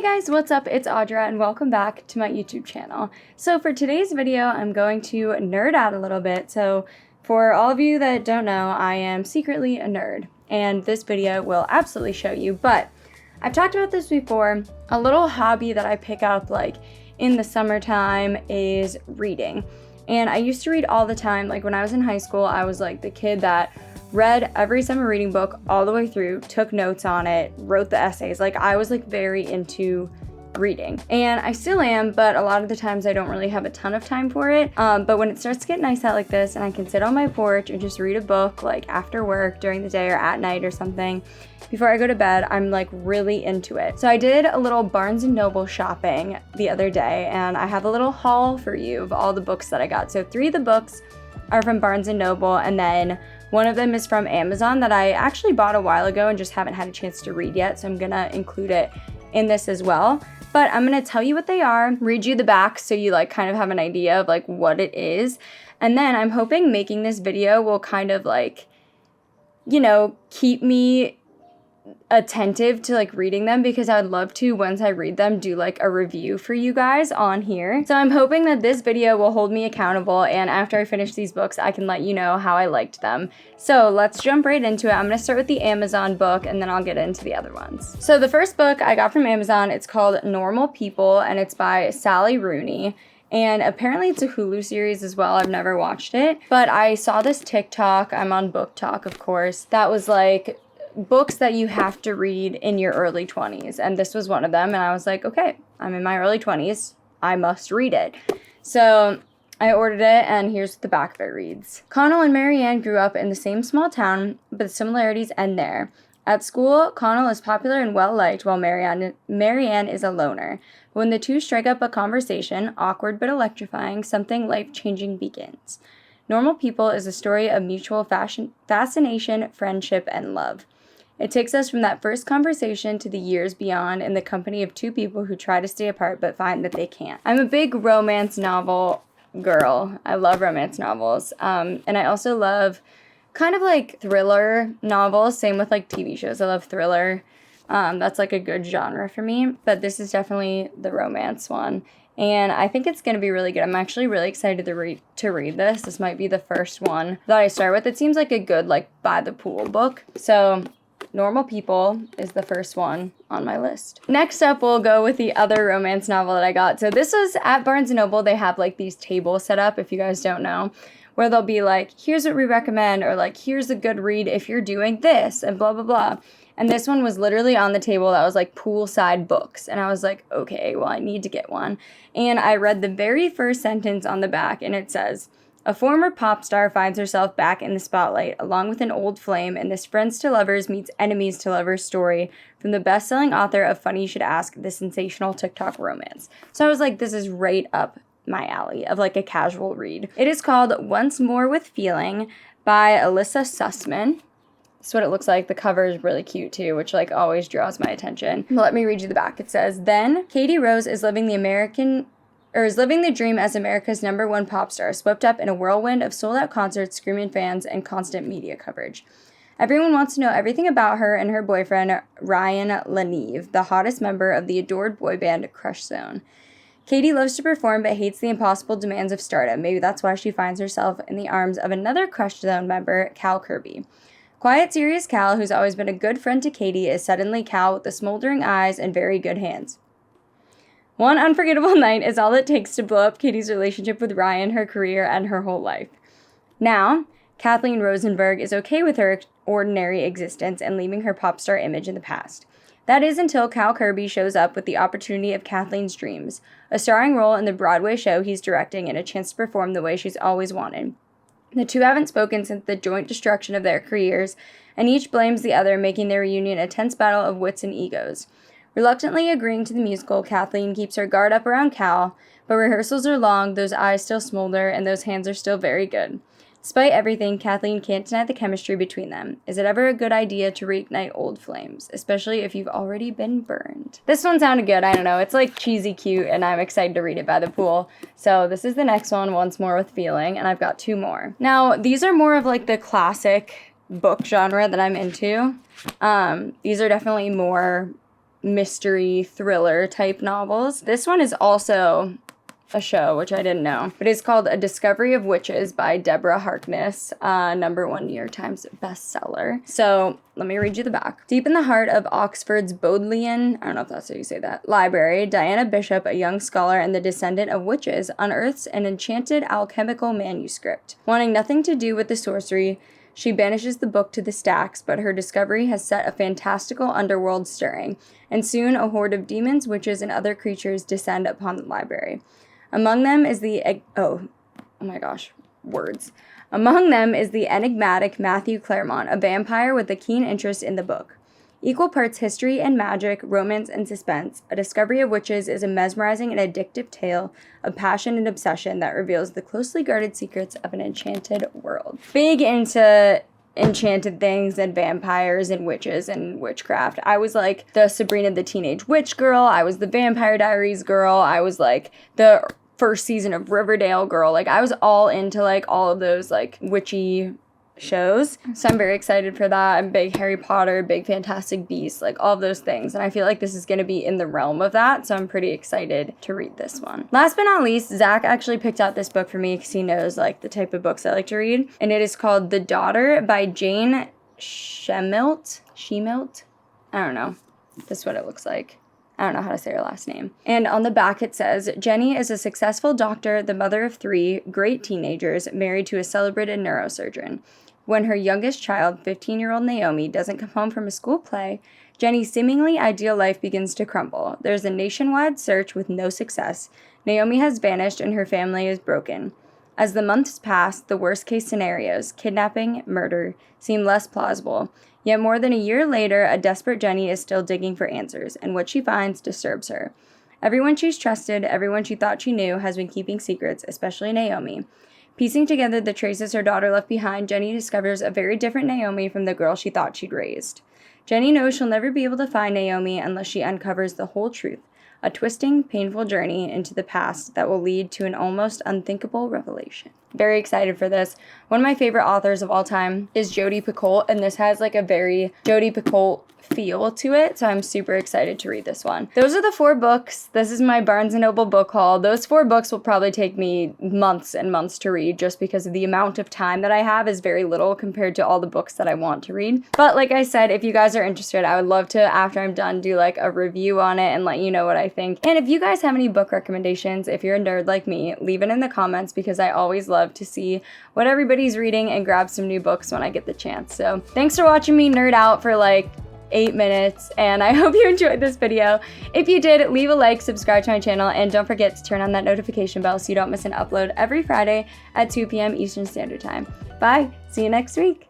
guys, what's up? It's Audra and welcome back to my YouTube channel. So for today's video, I'm going to nerd out a little bit. So for all of you that don't know, I am secretly a nerd and this video will absolutely show you, but I've talked about this before. A little hobby that I pick up like in the summertime is reading. And I used to read all the time. Like when I was in high school, I was like the kid that read every summer reading book all the way through, took notes on it, wrote the essays. Like I was like very into reading and I still am, but a lot of the times I don't really have a ton of time for it. But when it starts to get nice out like this and I can sit on my porch and just read a book like after work, during the day or at night or something, before I go to bed, I'm like really into it. So I did a little Barnes & Noble shopping the other day and I have a little haul for you of all the books that I got. So 3 of the books are from Barnes & Noble and then one of them is from Amazon that I actually bought a while ago and just haven't had a chance to read yet. So I'm gonna include it in this as well. But I'm gonna tell you what they are, read you the back so you like kind of have an idea of like what it is. And then I'm hoping making this video will kind of like, you know, keep me attentive to like reading them, because I would love to, once I read them, do like a review for you guys on here. So I'm hoping that this video will hold me accountable, and after I finish these books I can let you know how I liked them. So let's jump right into it. I'm gonna start with the Amazon book and then I'll get into the other ones. So the first book I got from Amazon, it's called Normal People and it's by Sally Rooney. And apparently it's a Hulu series as well. I've never watched it, but I saw this TikTok, I'm on Book Talk of course, that was like books that you have to read in your early 20s, and this was one of them, and I was like, okay, I'm in my early 20s, I must read it. So I ordered it, and here's what the back of it reads. Connell and Marianne grew up in the same small town, but the similarities end there. At school, Connell is popular and well-liked, while Marianne is a loner. When the two strike up a conversation, awkward but electrifying, something life-changing begins. Normal People is a story of mutual fascination, friendship, and love. It takes us from that first conversation to the years beyond in the company of 2 people who try to stay apart but find that they can't. I'm a big romance novel girl. I love romance novels. And I also love kind of like thriller novels. Same with like TV shows. I love thriller. That's like a good genre for me. But this is definitely the romance one. And I think it's going to be really good. I'm actually really excited to read this. This might be the first one that I start with. It seems like a good like by the pool book. So Normal People is the first one on my list. Next up, we'll go with the other romance novel that I got. So this was at Barnes & Noble. They have like these tables set up, if you guys don't know, where they'll be like, here's what we recommend, or like, here's a good read if you're doing this, and blah, blah, blah. And this one was literally on the table that was like poolside books. And I was like, okay, well, I need to get one. And I read the very first sentence on the back, and it says, a former pop star finds herself back in the spotlight, along with an old flame, in this friends to lovers meets enemies to lovers story from the best-selling author of Funny You Should Ask, the sensational TikTok romance. So I was like, this is right up my alley of like a casual read. It is called Once More with Feeling by Alyssa Sussman. That's what it looks like. The cover is really cute too, which like always draws my attention. Let me read you the back. It says, then Katie Rose is living the dream as America's #1 pop star, swept up in a whirlwind of sold-out concerts, screaming fans, and constant media coverage. Everyone wants to know everything about her and her boyfriend, Ryan Lanieve, the hottest member of the adored boy band Crush Zone. Katie loves to perform but hates the impossible demands of stardom. Maybe that's why she finds herself in the arms of another Crush Zone member, Cal Kirby. Quiet, serious Cal, who's always been a good friend to Katie, is suddenly Cal with the smoldering eyes and very good hands. One unforgettable night is all it takes to blow up Katie's relationship with Ryan, her career, and her whole life. Now, Kathleen Rosenberg is okay with her ordinary existence and leaving her pop star image in the past. That is until Cal Kirby shows up with the opportunity of Kathleen's dreams, a starring role in the Broadway show he's directing and a chance to perform the way she's always wanted. The two haven't spoken since the joint destruction of their careers, and each blames the other, making their reunion a tense battle of wits and egos. Reluctantly agreeing to the musical, Kathleen keeps her guard up around Cal, but rehearsals are long, those eyes still smolder, and those hands are still very good. Despite everything, Kathleen can't deny the chemistry between them. Is it ever a good idea to reignite old flames, especially if you've already been burned? This one sounded good, I don't know, it's like cheesy cute, and I'm excited to read it by the pool. So this is the next one, Once More with Feeling, and I've got 2 more. Now, these are more of like the classic book genre that I'm into. These are definitely more mystery thriller type novels. This one is also a show, which I didn't know, but it's called A Discovery of Witches by Deborah Harkness, #1 New York Times bestseller. So let me read you the back. Deep in the heart of Oxford's Bodleian, I don't know if that's how you say that, library, Diana Bishop, a young scholar and the descendant of witches, unearths an enchanted alchemical manuscript. Wanting nothing to do with the sorcery, she banishes the book to the stacks, but her discovery has set a fantastical underworld stirring, and soon a horde of demons, witches, and other creatures descend upon the library. Among them is the Among them is the enigmatic Matthew Claremont, a vampire with a keen interest in the book. Equal parts history and magic, romance and suspense, A Discovery of Witches is a mesmerizing and addictive tale of passion and obsession that reveals the closely guarded secrets of an enchanted world. Big into enchanted things and vampires and witches and witchcraft. I was like the Sabrina the Teenage Witch girl. I was the Vampire Diaries girl. I was like the first season of Riverdale girl. Like I was all into like all of those like witchy shows. So I'm very excited for that. I'm big Harry Potter, big Fantastic Beasts, like all of those things. And I feel like this is going to be in the realm of that. So I'm pretty excited to read this one. Last but not least, Zach actually picked out this book for me because he knows like the type of books I like to read. And it is called The Daughter by Jane Shemilt. I don't know. This is what it looks like. I don't know how to say her last name. And on the back it says, Jenny is a successful doctor, the mother of 3 great teenagers, married to a celebrated neurosurgeon. When her youngest child, 15-year-old Naomi, doesn't come home from a school play, Jenny's seemingly ideal life begins to crumble. There's a nationwide search with no success. Naomi has vanished and her family is broken. As the months pass, the worst-case scenarios, kidnapping, murder, seem less plausible. Yet more than a year later, a desperate Jenny is still digging for answers, and what she finds disturbs her. Everyone she's trusted, everyone she thought she knew, has been keeping secrets, especially Naomi. Piecing together the traces her daughter left behind, Jenny discovers a very different Naomi from the girl she thought she'd raised. Jenny knows she'll never be able to find Naomi unless she uncovers the whole truth, a twisting, painful journey into the past that will lead to an almost unthinkable revelation. Very excited for this. One of my favorite authors of all time is Jodi Picoult, and this has like a very Jodi Picoult feel to it, so I'm super excited to read this one. Those are the 4 books. This is my Barnes & Noble book haul. Those 4 books will probably take me months and months to read just because of the amount of time that I have is very little compared to all the books that I want to read. But like I said, if you guys are interested, I would love to, after I'm done, do like a review on it and let you know what I think. And if you guys have any book recommendations, if you're a nerd like me, leave it in the comments because I always love to see what everybody's reading and grab some new books when I get the chance. So thanks for watching me nerd out for like 8 minutes, and I hope you enjoyed this video. If you did, leave a like, subscribe to my channel, and don't forget to turn on that notification bell so you don't miss an upload every Friday at 2 p.m. Eastern Standard Time. Bye! See you next week!